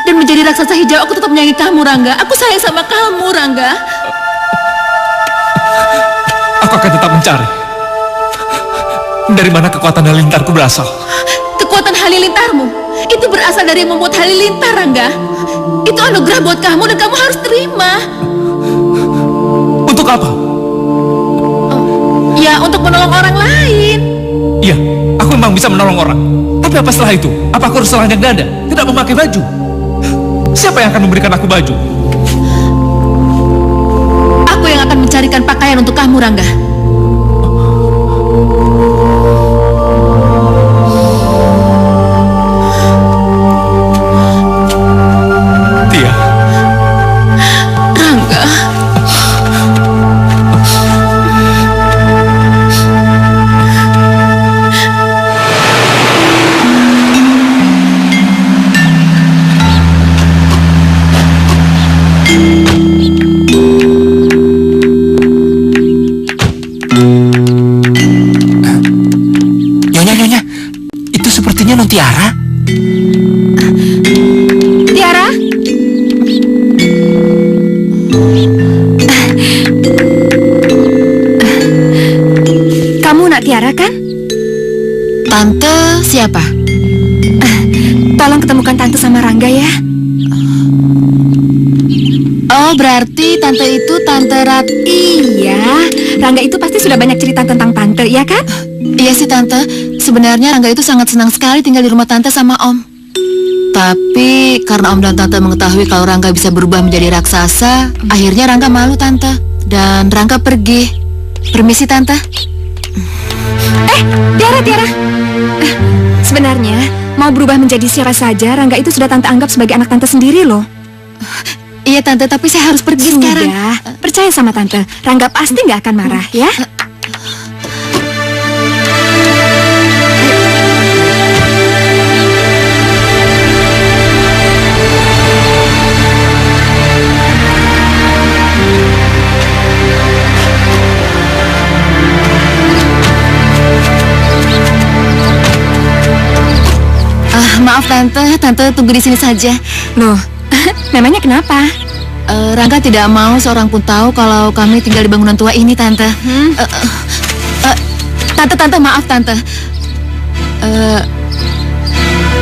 dan menjadi raksasa hijau, aku tetap menyayangi kamu, Rangga. Aku sayang sama kamu, Rangga.
Aku akan tetap mencari dari mana kekuatan halilintarku berasal.
Kekuatan halilintarmu itu berasal dari yang membuat halilintar, Rangga. Itu anugerah buat kamu dan kamu harus terima.
Untuk apa?
Ya, untuk menolong orang lain.
Iya, aku memang bisa menolong orang. Tapi apa setelah itu? Apa aku harus telanjang dada, tidak memakai baju? Siapa yang akan memberikan aku baju?
Aku yang akan mencarikan pakaian untuk kamu, Rangga.
Tia.
Rangga.
Nyonya, itu sepertinya Non Tiara.
Tiara? Kamu nak Tiara kan?
Tante siapa?
Tolong ketemukan Tante sama Rangga ya.
Oh, berarti tante itu Tante Rat.
Iya, Rangga itu pasti sudah banyak cerita tentang Tante, ya kan?
Iya sih, Tante. Sebenarnya Rangga itu sangat senang sekali tinggal di rumah Tante sama Om. Tapi karena Om dan Tante mengetahui kalau Rangga bisa berubah menjadi raksasa, akhirnya Rangga malu, Tante. Dan Rangga pergi. Permisi, Tante.
Tiara. Sebenarnya, mau berubah menjadi siapa saja, Rangga itu sudah Tante anggap sebagai anak Tante sendiri loh.
Iya, Tante, tapi saya harus pergi sekarang.
Sudah, percaya sama Tante. Rangga pasti nggak akan marah, ya?
Maaf, Tante tunggu di sini saja.
Loh, memangnya kenapa?
Rangga tidak mau seorang pun tahu kalau kami tinggal di bangunan tua ini, Tante. Tante, maaf Tante.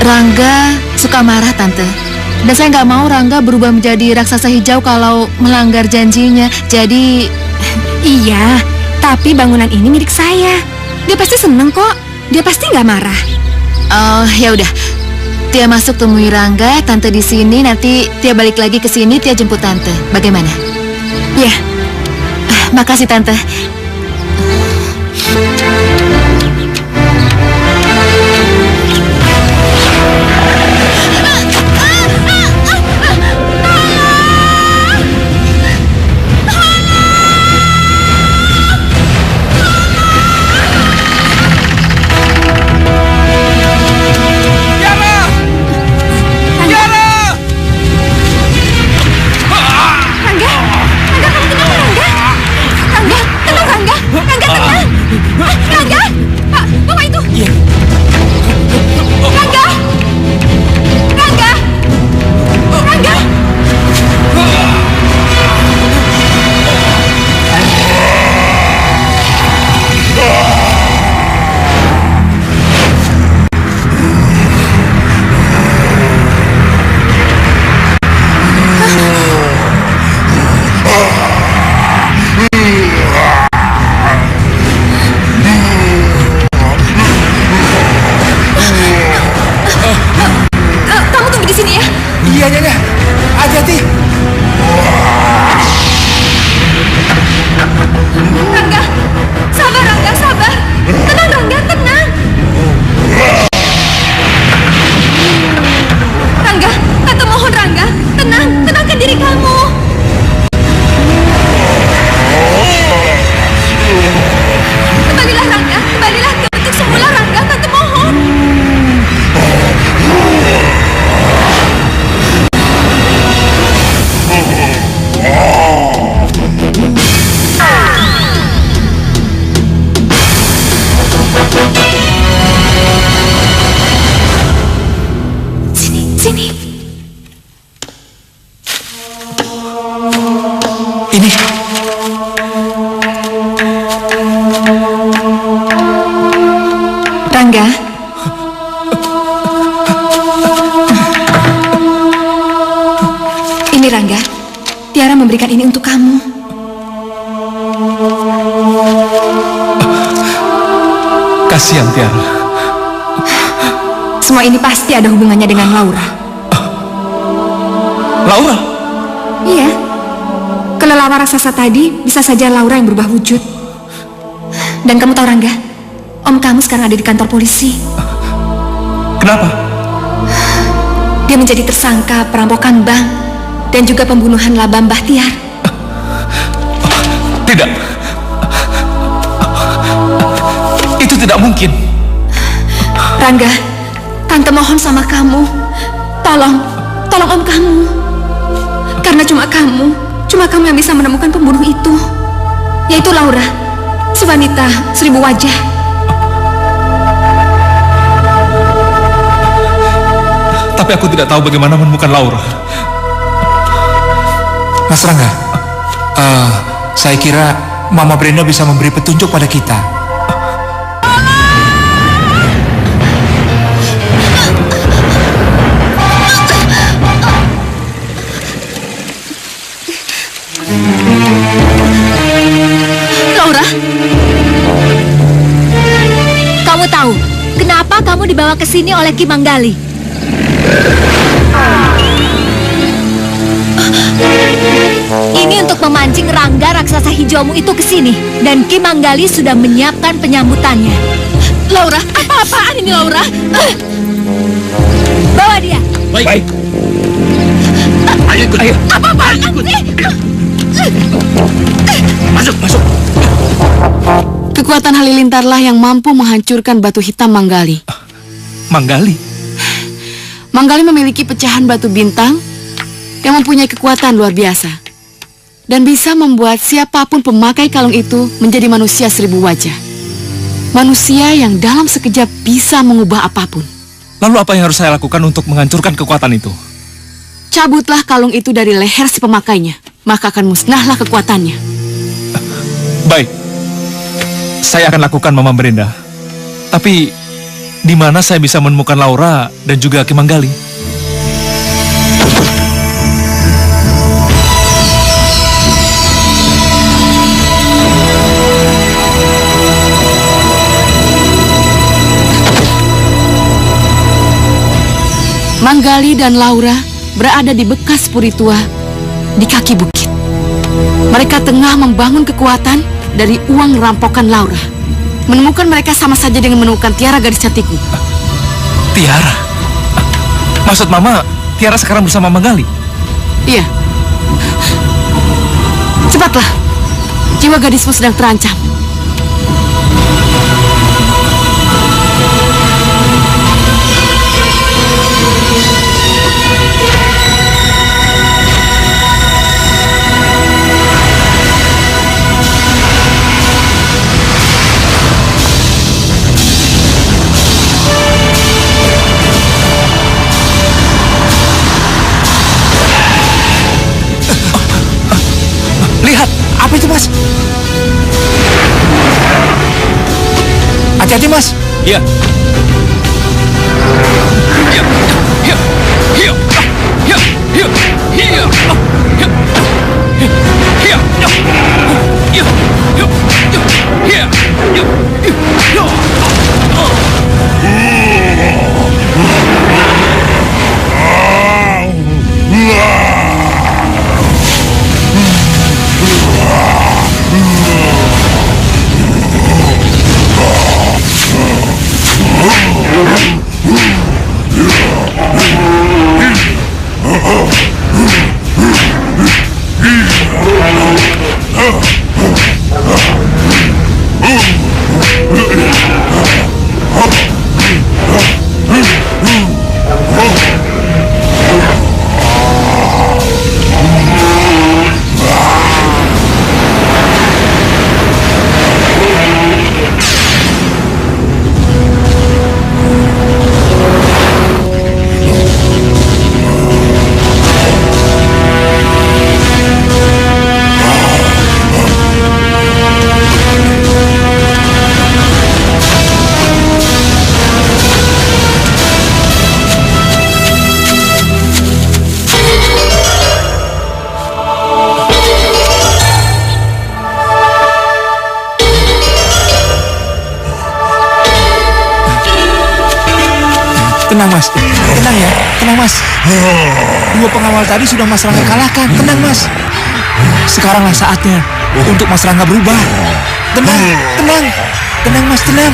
Rangga suka marah Tante. Dan saya nggak mau Rangga berubah menjadi raksasa hijau kalau melanggar janjinya. Jadi...
Iya, tapi bangunan ini milik saya. Dia pasti seneng kok. Dia pasti nggak marah.
Oh, ya udah. Tia masuk temui Rangga, Tante di sini. Nanti Tia balik lagi ke sini, Tia jemput Tante. Bagaimana?
Ya,
Makasih Tante.
Rangga. Ini Rangga, Tiara memberikan ini untuk kamu.
Kasihan Tiara.
Semua ini pasti ada hubungannya dengan Laura.
Laura?
Iya. Kelelawar raksasa tadi bisa saja Laura yang berubah wujud. Dan kamu tahu Rangga, om kamu sekarang ada di kantor polisi.
Kenapa?
Dia menjadi tersangka perampokan bank dan juga pembunuhan Laba Mbah Tiar.
Tidak. Itu tidak mungkin.
Rangga, Tante mohon sama kamu. Tolong om kamu. Karena cuma kamu yang bisa menemukan pembunuh itu. Yaitu Laura, si wanita 1000 wajah.
Tapi aku tidak tahu bagaimana menemukan Laura.
Mas Rangga, saya kira Mama Brenda bisa memberi petunjuk pada kita.
Laura, kamu tahu kenapa kamu dibawa ke sini oleh Ki Manggali? Ini untuk memancing Rangga raksasa hijaumu itu ke sini, dan Ki Manggali sudah menyiapkan penyambutannya. Laura, apa-apaan ini Laura? Bawa dia.
Baik. Ayo ikut. Ayo.
Apa-apaan sih?
Masuk.
Kekuatan halilintarlah yang mampu menghancurkan batu hitam Manggali.
Manggali?
Manggali memiliki pecahan batu bintang yang mempunyai kekuatan luar biasa dan bisa membuat siapapun pemakai kalung itu menjadi manusia 1000 wajah. Manusia yang dalam sekejap bisa mengubah apapun.
Lalu apa yang harus saya lakukan untuk menghancurkan kekuatan itu?
Cabutlah kalung itu dari leher si pemakainya, maka akan musnahlah kekuatannya.
Baik. saya akan lakukan, Mama Brenda. Tapi di mana saya bisa menemukan Laura dan juga Ki Manggali?
Manggali dan Laura berada di bekas puri tua di kaki bukit. Mereka tengah membangun kekuatan dari uang rampokan Laura. Menemukan mereka sama saja dengan menemukan Tiara gadis cantikmu.
Tiara? Maksud Mama, Tiara sekarang bersama Manggali?
Iya. Cepatlah, jiwa gadismu sedang terancam.
Lihat, apa itu, Mas? Hati-hati, Mas.
Iya.
Tenang, Mas. Tenang ya. Tenang, Mas. Dua pengawal tadi sudah Mas Rangga kalahkan. Tenang, Mas. Sekaranglah saatnya untuk Mas Rangga berubah. Tenang, tenang. Tenang, Mas, tenang.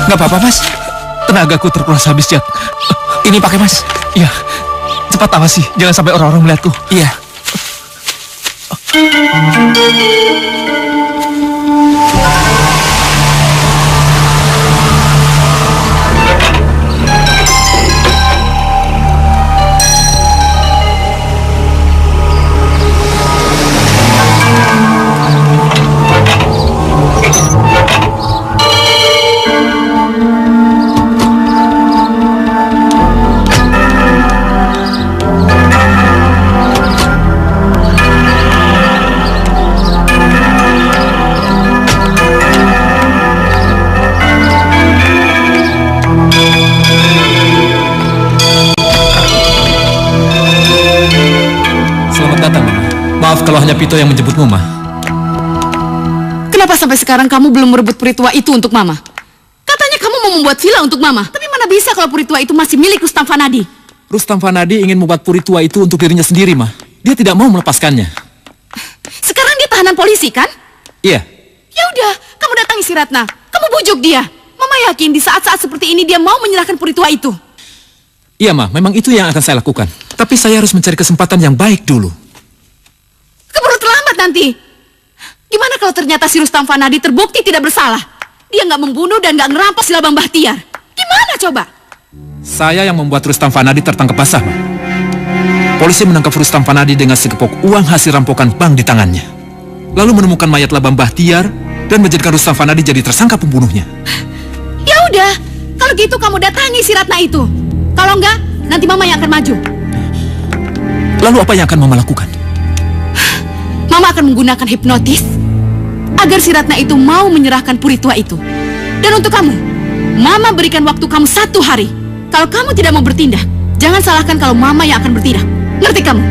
Nggak apa-apa, Mas.
Tenagaku terkuras habis, Jack.
Ini pakai, Mas.
Iya. Cepat awasi, jangan sampai orang-orang melihatku.
Iya.
Maaf kalau hanya Pito yang menjemputmu, Ma.
Kenapa sampai sekarang kamu belum merebut puri tua itu untuk Mama? Katanya kamu mau membuat villa untuk Mama. Tapi mana bisa kalau puri tua itu masih milik Rustam Fanadi?
Rustam Fanadi ingin membuat puri tua itu untuk dirinya sendiri, Ma. Dia tidak mau melepaskannya.
Sekarang dia tahanan polisi, kan?
Iya.
Ya udah, kamu datangi si Ratna. Kamu bujuk dia. Mama yakin di saat-saat seperti ini dia mau menyerahkan puri tua itu.
Iya, Ma. Memang itu yang akan saya lakukan. Tapi saya harus mencari kesempatan yang baik dulu.
Keburu terlambat nanti. Gimana kalau ternyata si Rustam Fanadi terbukti tidak bersalah? Dia nggak membunuh dan nggak ngerampas Labang Bahtiar. Gimana coba?
Saya yang membuat Rustam Fanadi tertangkap basah, Ma. Polisi menangkap Rustam Fanadi dengan segepok uang hasil rampokan bank di tangannya. Lalu menemukan mayat Labang Bahtiar dan menjadikan Rustam Fanadi jadi tersangka pembunuhnya.
Ya udah, kalau gitu kamu datangi si Ratna itu. Kalau enggak, nanti Mama yang akan maju.
Lalu apa yang akan Mama lakukan?
Mama akan menggunakan hipnotis agar si Ratna itu mau menyerahkan puri tua itu. Dan untuk kamu, Mama berikan waktu kamu 1 hari. Kalau kamu tidak mau bertindak, jangan salahkan kalau Mama yang akan bertindak. Ngerti kamu?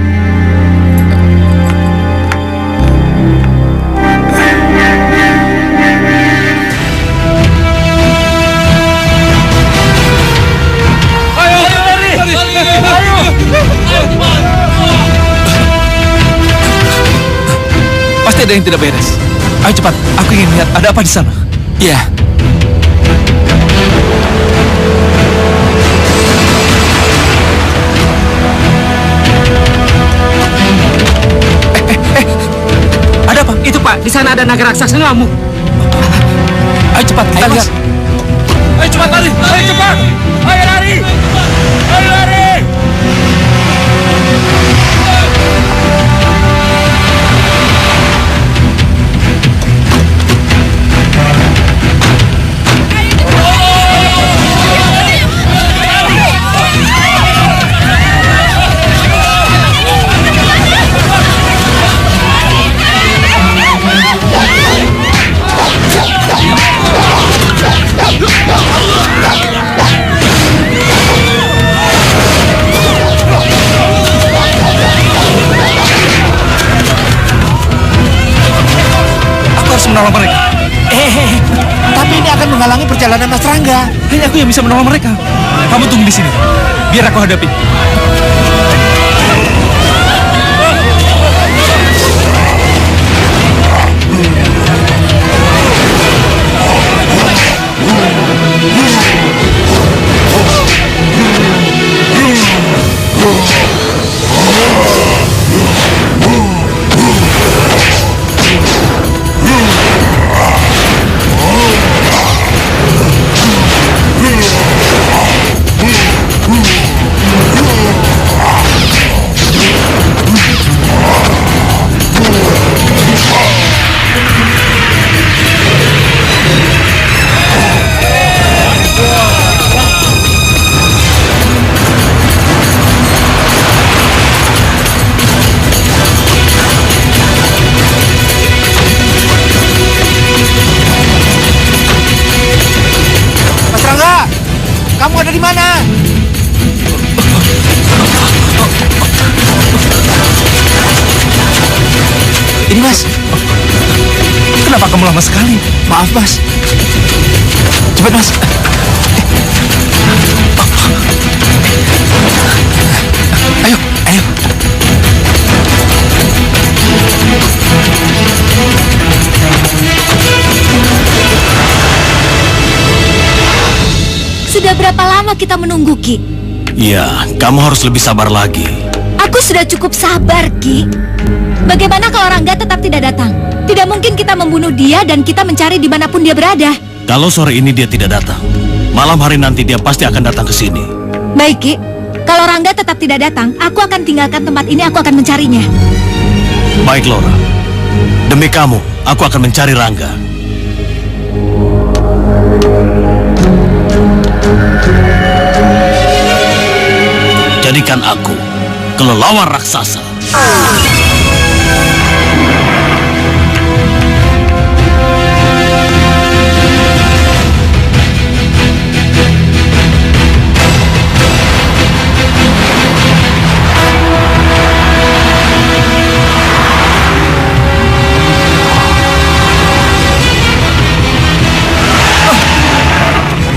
Pasti ada yang tidak beres. Ayo cepat, aku ingin lihat ada apa di sana.
Iya.
Ada apa? Itu Pak, di sana ada naga raksasa ngamuk. Ayo cepat, kita lihat. Ayo cepat lari, ayo cepat. Ayo lari. Ayo lari. Menolong mereka.
Tapi ini akan menghalangi perjalanan Mas Rangga.
Hanya aku yang bisa menolong mereka. Kamu tunggu di sini. Biar aku hadapi.
Kamu ada di mana? Ini Mas.
Kenapa kamu lama sekali?
Maaf Mas. Cepat Mas. Ayo, ayo.
Sudah berapa lama kita menunggu, Ki?
Iya, kamu harus lebih sabar lagi.
Aku sudah cukup sabar, Ki. Bagaimana kalau Rangga tetap tidak datang? Tidak mungkin kita membunuh dia dan kita mencari dimanapun dia berada.
Kalau sore ini dia tidak datang, malam hari nanti dia pasti akan datang ke sini.
Baik, Ki. Kalau Rangga tetap tidak datang, aku akan tinggalkan tempat ini, aku akan mencarinya.
Baik, Laura. Demi kamu, aku akan mencari Rangga. Jadikan aku kelelawar raksasa.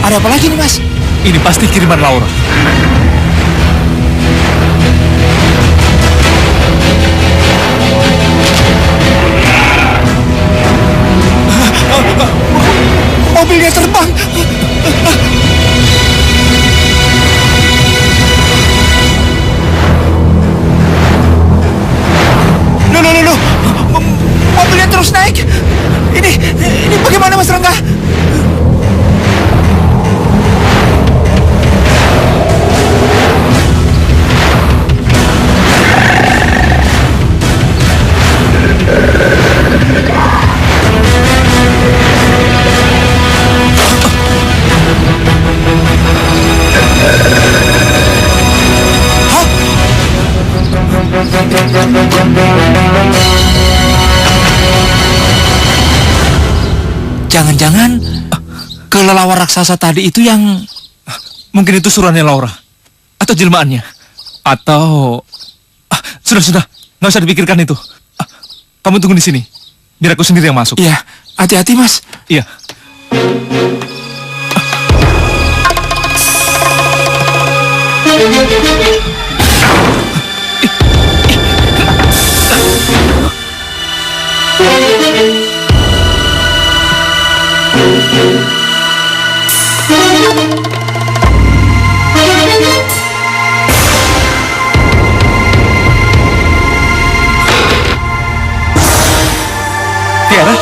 Ada apa lagi nih Mas?
Ini pasti kiriman Laura.
Mobilnya terbang. Loh. Mobilnya terus naik. Ini bagaimana Mas Rangga? Jangan-jangan kelelawar raksasa tadi itu yang...
Mungkin itu suruhannya Laura. Atau jelmaannya. Atau... Sudah. Nggak usah dipikirkan itu. Kamu tunggu di sini. Biar aku sendiri yang masuk.
Iya, hati-hati Mas.
Iya. Tiara?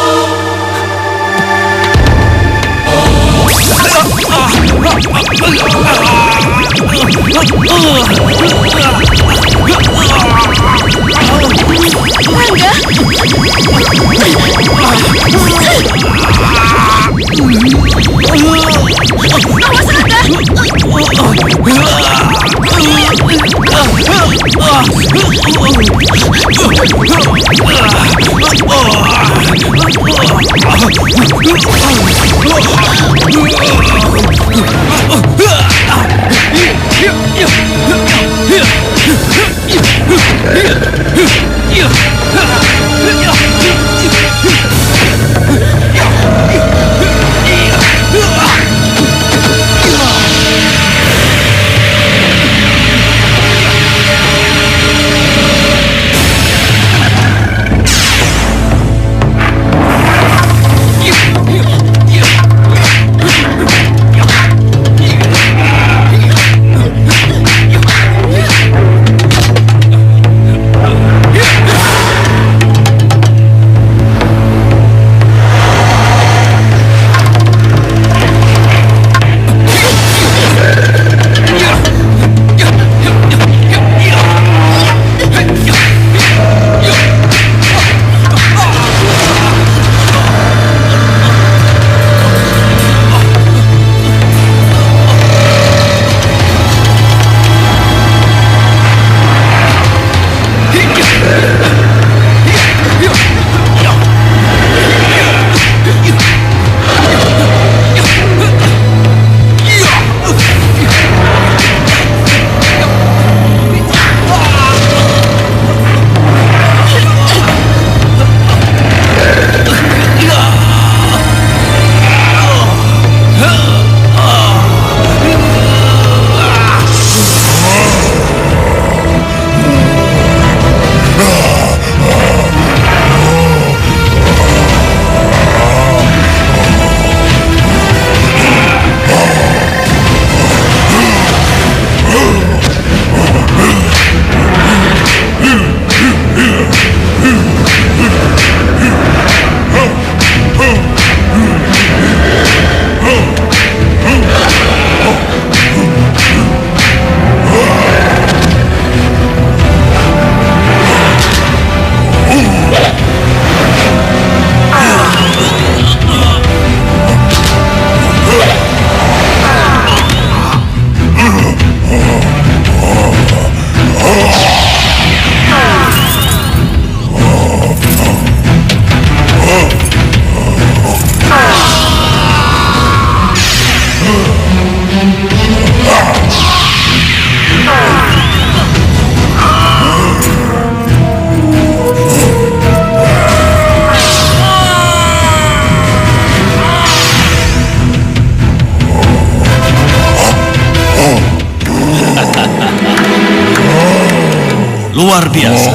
Luar biasa.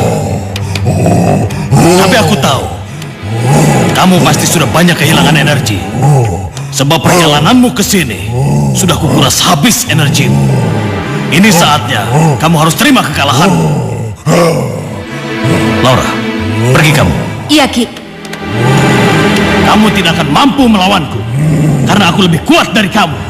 Tapi aku tahu, kamu pasti sudah banyak kehilangan energi. Sebab perjalananmu ke sini sudah kukuras habis energimu. Ini saatnya kamu harus terima kekalahanmu. Laura, pergi kamu.
Iya, Ki.
Kamu tidak akan mampu melawanku, karena aku lebih kuat dari kamu.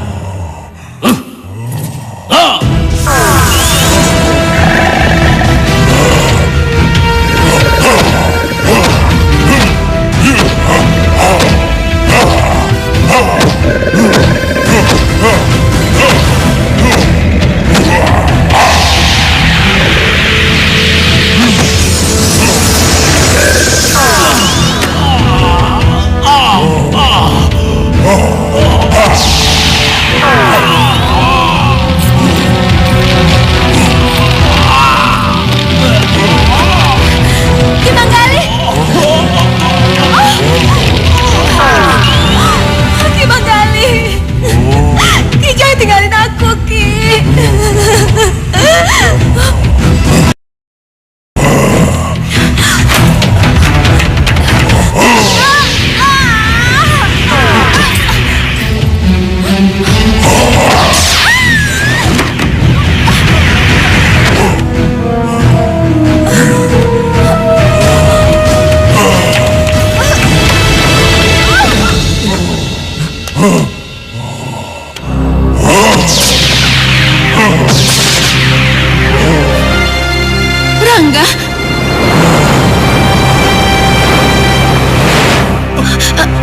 Rangga.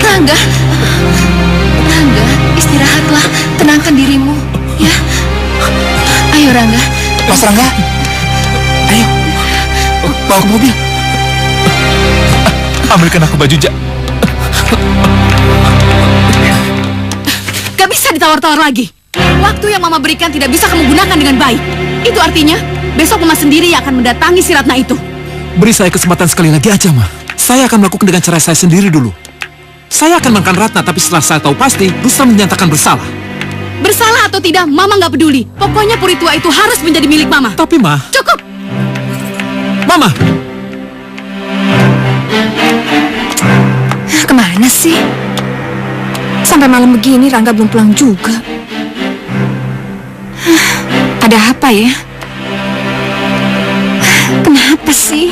Rangga. Rangga, istirahatlah. Tenangkan dirimu, ya. Ayo, Rangga.
Mas Rangga, ayo, bawa ke mobil. Ambilkan aku baju
Gak bisa ditawar-tawar lagi. Waktu yang Mama berikan tidak bisa kamu gunakan dengan baik. Itu artinya, besok Mama sendiri yang akan mendatangi si Ratna itu.
Beri saya kesempatan sekali lagi aja, Ma. Saya akan melakukan dengan cara saya sendiri dulu. Saya akan makan Ratna, tapi setelah saya tahu pasti, Rustam menyatakan bersalah.
Bersalah atau tidak, Mama nggak peduli. Pokoknya puri tua itu harus menjadi milik Mama.
Tapi, Ma...
Cukup!
Mama!
Kemana sih? Sampai malam begini Rangga belum pulang juga. Ada apa ya? Kenapa sih?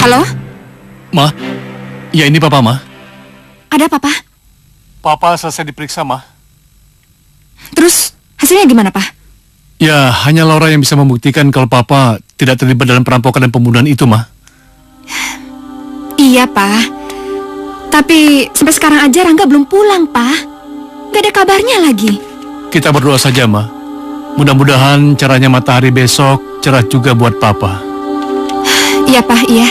Halo?
Ma, ya ini Papa, Ma.
Ada apa, Pak?
Papa selesai diperiksa, Ma.
Terus hasilnya gimana, Pak?
Ya, hanya Laura yang bisa membuktikan kalau Papa tidak terlibat dalam perampokan dan pembunuhan itu, Ma.
Iya, Pak. Tapi sampai sekarang aja Rangga belum pulang, Pak. Gak ada kabarnya lagi.
Kita berdoa saja, Ma. Mudah-mudahan caranya matahari besok cerah juga buat Papa.
Iya, Pak, iya.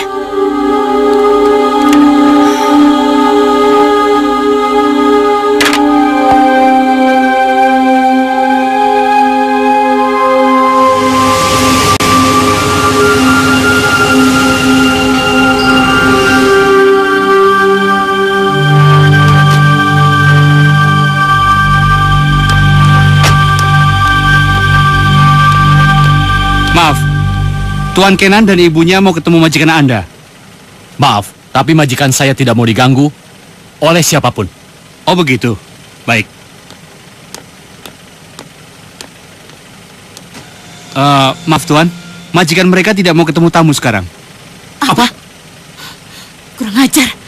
Maaf, Tuan Kenan dan ibunya mau ketemu majikan Anda.
Maaf, tapi majikan saya tidak mau diganggu oleh siapapun.
Oh begitu, baik. Maaf Tuan, majikan mereka tidak mau ketemu tamu sekarang.
Apa? Kurang ajar.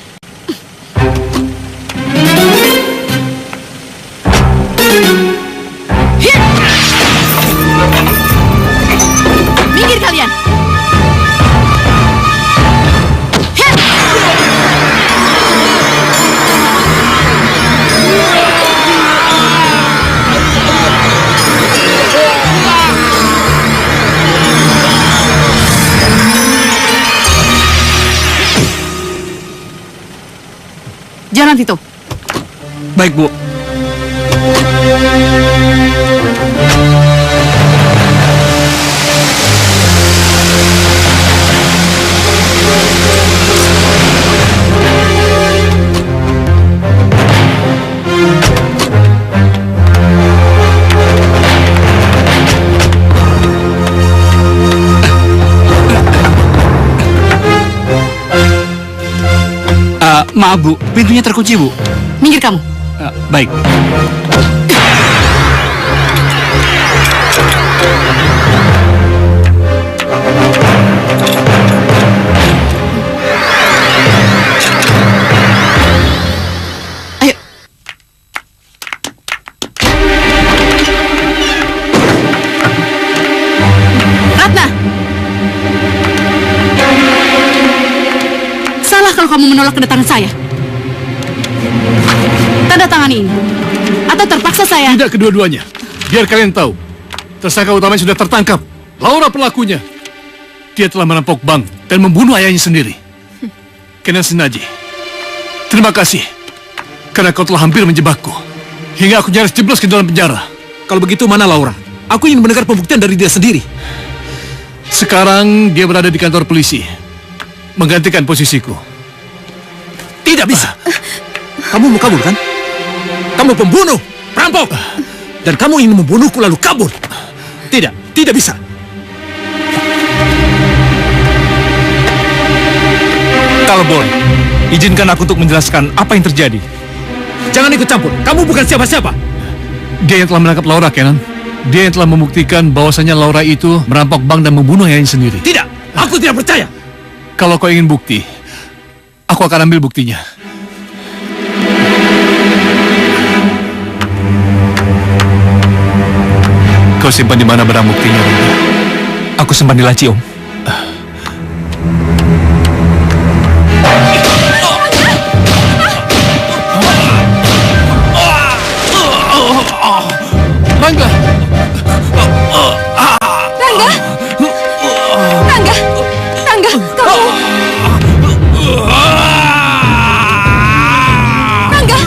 Minggir kalian. Jalan Tito.
Baik Bu. Maaf Bu, pintunya terkunci Bu.
Minggir kamu.
Baik.
Ayo. Ratna. Salah kalau kamu menolak kedatangan saya. Tanda tangan ini. Atau terpaksa saya...
Tidak kedua-duanya. Biar kalian tahu, tersangka utamanya sudah tertangkap. Laura pelakunya. Dia telah merampok bank dan membunuh ayahnya sendiri. Kenan Senaji, terima kasih karena kau telah hampir menjebakku hingga aku nyaris jeblos ke dalam penjara.
Kalau begitu mana Laura? Aku ingin mendengar pembuktian dari dia sendiri.
Sekarang dia berada di kantor polisi, menggantikan posisiku.
Tidak bisa. Kamu mau kabur kan? Kamu pembunuh, perampok. Dan kamu ingin membunuhku lalu kabur. Tidak, tidak bisa.
Kalbon, izinkan aku untuk menjelaskan apa yang terjadi.
Jangan ikut campur. Kamu bukan siapa-siapa.
Dia yang telah menangkap Laura, Kenan. Dia yang telah membuktikan bahwasanya Laura itu merampok bank dan membunuh ayahnya sendiri.
Tidak, aku tidak percaya.
Kalau kau ingin bukti, aku akan ambil buktinya. Kau simpan di mana barang buktinya, Rangga?
Aku simpan di laci, Om.
Rangga!
Rangga! Rangga! Rangga, kamu... Rangga!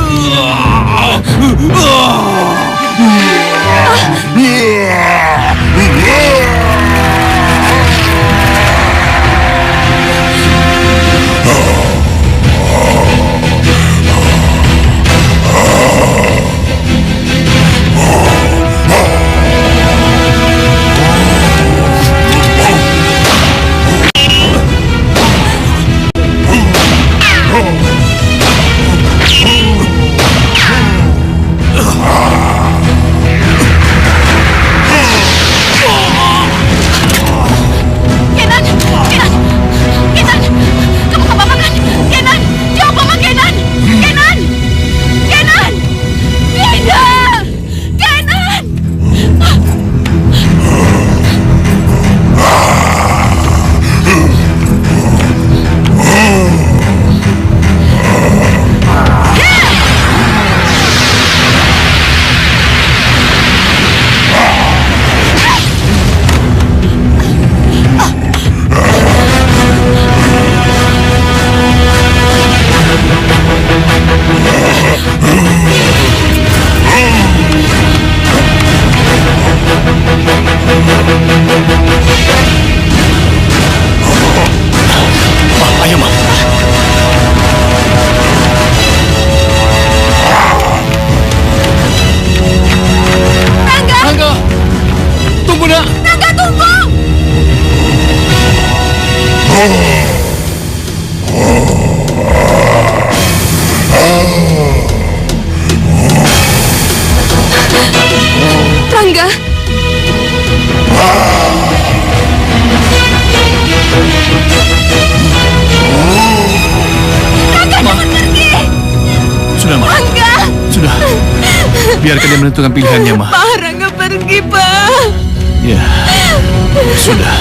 Kenan! Kenan! Kenan! Kamu apa-apa kan? Kenan! Jawab Mama, Kenan! Kenan! Kenan! Tidak! Kenan!
Ayo, Ma.
Rangga! Tunggu, nak!
Rangga, tunggu! Rangga! Rangga, jangan pergi!
Sudah, Ma.
Rangga!
Sudah. Biarkan dia menentukan pilihannya, Ma.
Pak, Rangga pergi, Pak.
Ya, sudah.